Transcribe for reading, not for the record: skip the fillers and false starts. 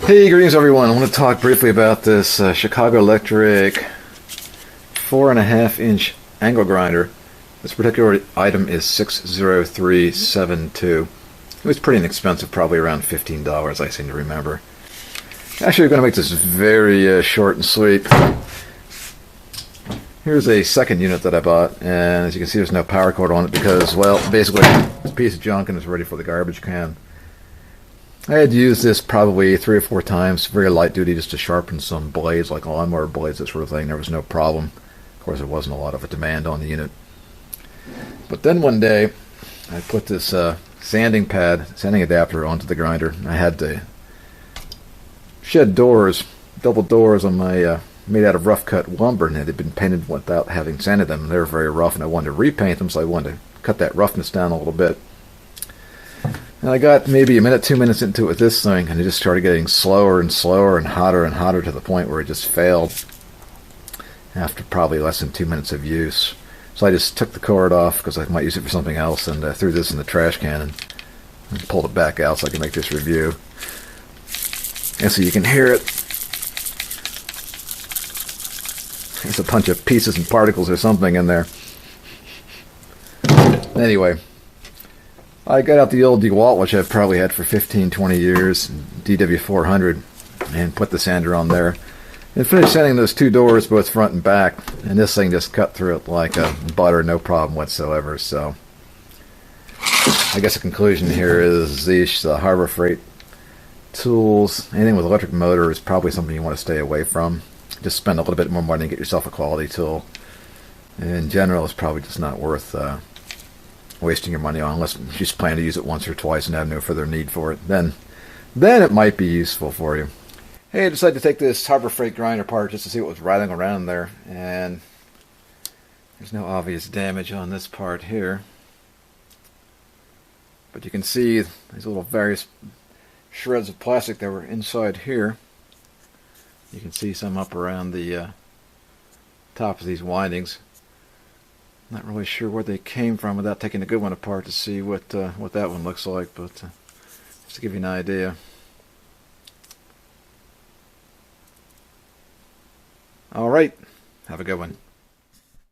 Hey, greetings everyone. I want to talk briefly about this Chicago Electric 4.5-inch angle grinder. This particular item is 60372. It was pretty inexpensive, probably around $15, I seem to remember. Actually, we're going to make this very short and sweet. Here's a second unit that I bought, and as you can see, there's no power cord on it because, well, basically it's a piece of junk and it's ready for the garbage can. I had used this probably 3 or 4 times, very light duty, just to sharpen some blades, like lawnmower blades, that sort of thing. There was no problem. Of course, there wasn't a lot of a demand on the unit. But then one day, I put this sanding adapter onto the grinder. I had to shed doors, double doors on my, made out of rough cut lumber, and they had been painted without having sanded them. They were very rough, and I wanted to repaint them, so I wanted to cut that roughness down a little bit. And I got maybe a minute, 2 minutes into it with this thing, and it just started getting slower and slower and hotter to the point where it just failed after probably less than 2 minutes of use. So I just took the cord off because I might use it for something else, and threw this in the trash can and pulled it back out so I can make this review. And so you can hear it. There's a bunch of pieces and particles or something in there. Anyway, I got out the old DeWalt, which I've probably had for 15-20 years, DW400, and put the sander on there. And finished sanding those 2 doors, both front and back, and this thing just cut through it like a butter, no problem whatsoever. So I guess the conclusion here is these Harbor Freight tools, anything with electric motor, is probably something you want to stay away from. Just spend a little bit more money and get yourself a quality tool. In general, it's probably just not worth wasting your money on, unless you just plan to use it once or twice and have no further need for it. Then it might be useful for you. Hey, I decided to take this Harbor Freight grinder apart just to see what was rattling around there, and there's no obvious damage on this part here, but you can see these little various shreds of plastic that were inside here. You can see some up around the top of these windings. Not really sure where they came from without taking a good one apart to see what that one looks like, but just to give you an idea. All right, have a good one.